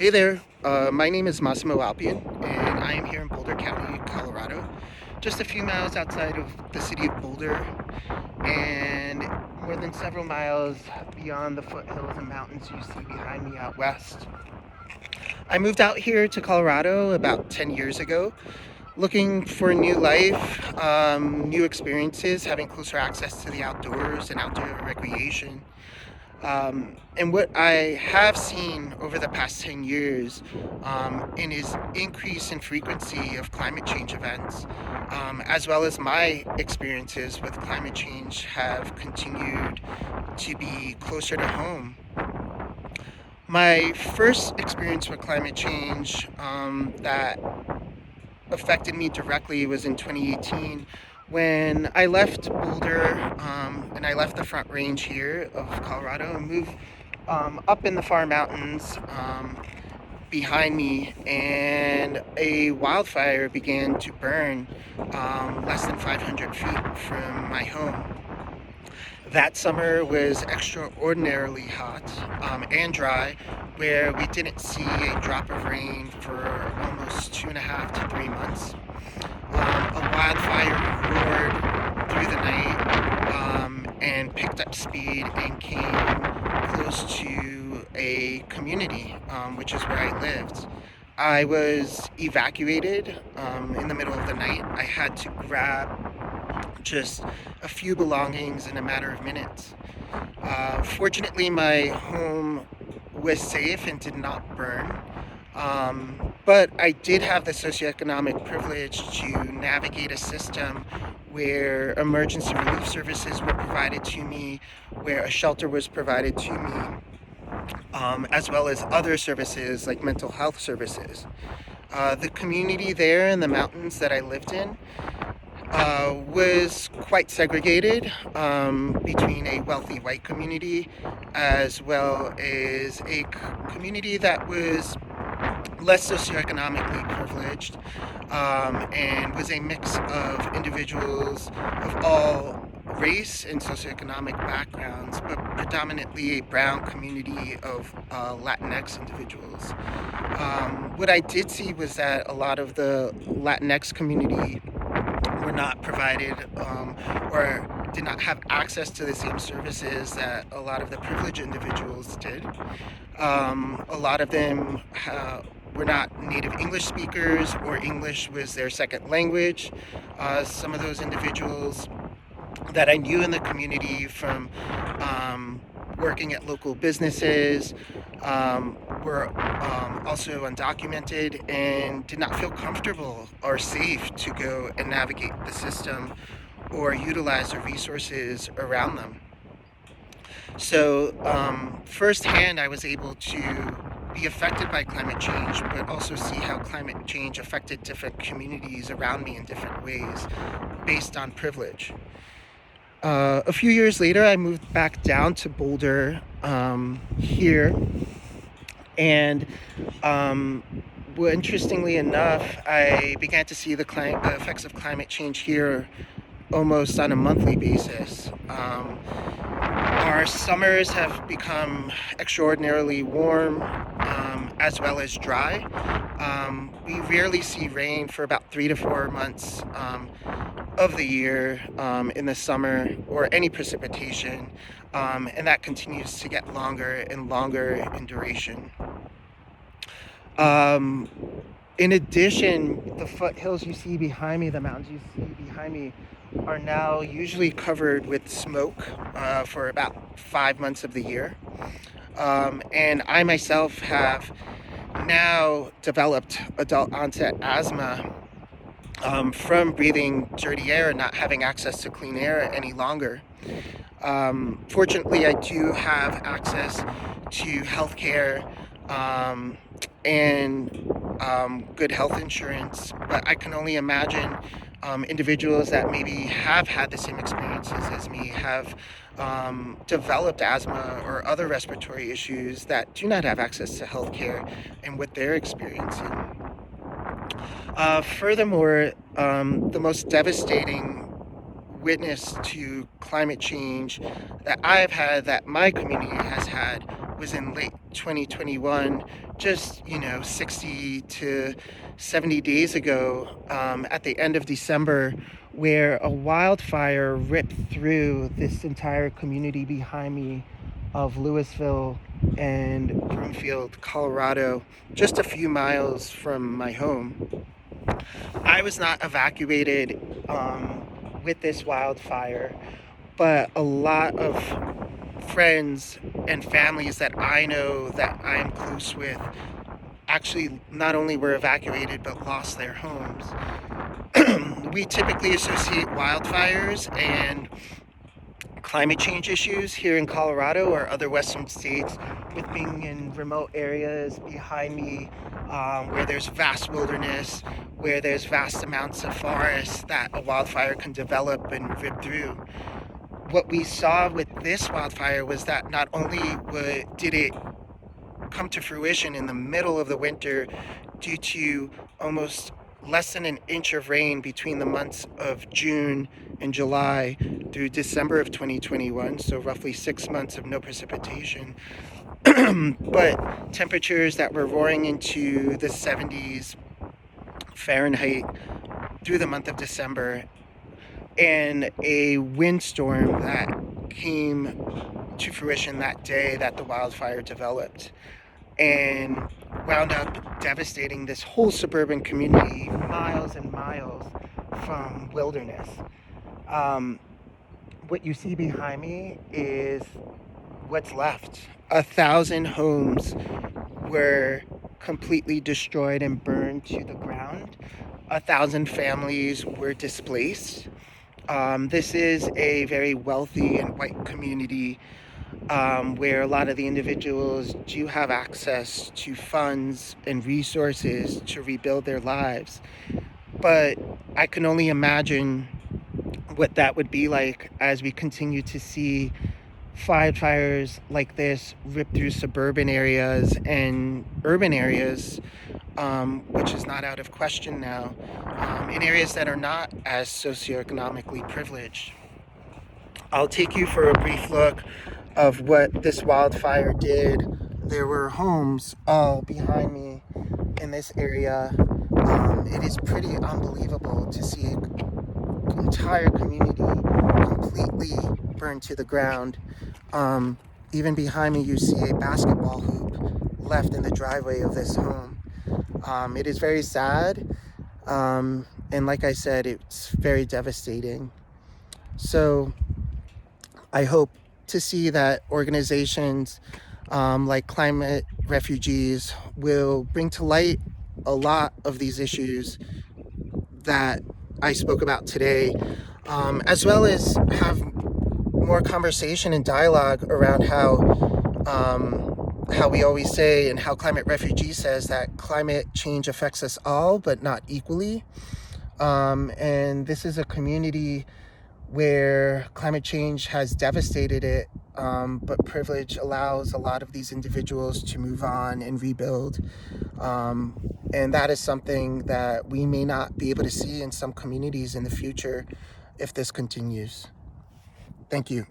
Hey there, my name is Massimo Alpian, and I am here in Boulder County, Colorado, just a few miles outside of the city of Boulder, and more than several miles beyond the foothills and mountains you see behind me out west. I moved out here to Colorado about 10 years ago, looking for a new life, new experiences, having closer access to the outdoors and outdoor recreation. And what I have seen over the past 10 years in is increase in frequency of climate change events, as well as my experiences with climate change have continued to be closer to home. My first experience with climate change that affected me directly was in 2018 when I left Boulder and I left the Front Range here of Colorado and moved up in the far mountains behind me, and a wildfire began to burn less than 500 feet from my home. That summer was extraordinarily hot and dry, where we didn't see a drop of rain for almost 2.5 to 3 months. A wildfire roared through the night and picked up speed and came close to a community, which is where I lived. I was evacuated in the middle of the night. I had to grab just a few belongings in a matter of minutes. Fortunately, my home was safe and did not burn. But I did have the socioeconomic privilege to navigate a system where emergency relief services were provided to me, where a shelter was provided to me, as well as other services like mental health services. The community there in the mountains that I lived in was quite segregated between a wealthy white community as well as a community that was less socioeconomically privileged and was a mix of individuals of all race and socioeconomic backgrounds, but predominantly a brown community of Latinx individuals. What I did see was that a lot of the Latinx community were not provided or did not have access to the same services that a lot of the privileged individuals did. A lot of them were not native English speakers, or English was their second language. Some of those individuals that I knew in the community from working at local businesses were also undocumented and did not feel comfortable or safe to go and navigate the system or utilize the resources around them. So firsthand, I was able to be affected by climate change, but also see how climate change affected different communities around me in different ways based on privilege. A few years later, I moved back down to Boulder here, and interestingly enough, I began to see the effects of climate change here almost on a monthly basis. Our summers have become extraordinarily warm as well as dry. We rarely see rain for about 3 to 4 months of the year in the summer, or any precipitation, and that continues to get longer and longer in duration. In addition, the foothills you see behind me, the mountains you see behind me, are now usually covered with smoke for about 5 months of the year. And I myself have now developed adult onset asthma from breathing dirty air and not having access to clean air any longer. Fortunately, I do have access to healthcare and good health insurance, but I can only imagine individuals that maybe have had the same experiences as me have developed asthma or other respiratory issues that do not have access to healthcare and what they're experiencing. Furthermore, the most devastating witness to climate change that I've had, that my community has had, was in late 2021, just 60 to 70 days ago, at the end of December, where a wildfire ripped through this entire community behind me of Louisville and Broomfield, Colorado, just a few miles from my home. I was not evacuated with this wildfire, but a lot of friends and families that I know that I am close with actually not only were evacuated but lost their homes. We typically associate wildfires and climate change issues here in Colorado or other western states with being in remote areas behind me, where there's vast wilderness, where there's vast amounts of forest that a wildfire can develop and rip through. What we saw with this wildfire was that not only did it come to fruition in the middle of the winter due to almost less than an inch of rain between the months of June and July through December of 2021, so roughly 6 months of no precipitation, but temperatures that were roaring into the 70s Fahrenheit through the month of December, and a windstorm that came to fruition that day that the wildfire developed and wound up devastating this whole suburban community miles and miles from wilderness. What you see behind me is what's left. 1,000 homes were completely destroyed and burned to the ground. 1,000 families were displaced. This is a very wealthy and white community, where a lot of the individuals do have access to funds and resources to rebuild their lives. But I can only imagine what that would be like as we continue to see fires like this rip through suburban areas and urban areas, which is not out of question now, in areas that are not as socioeconomically privileged. I'll take you for a brief look of what this wildfire did. There were homes all behind me in this area. It is pretty unbelievable to see an entire community completely burned to the ground. Even behind me, you see a basketball hoop left in the driveway of this home. It is very sad, and like I said, it's very devastating. So I hope to see that organizations like Climate Refugees will bring to light a lot of these issues that I spoke about today, as well as have more conversation and dialogue around how we always say, and how Climate Refugees says, that climate change affects us all but not equally. And this is a community where climate change has devastated it, but privilege allows a lot of these individuals to move on and rebuild. And that is something that we may not be able to see in some communities in the future if this continues. Thank you.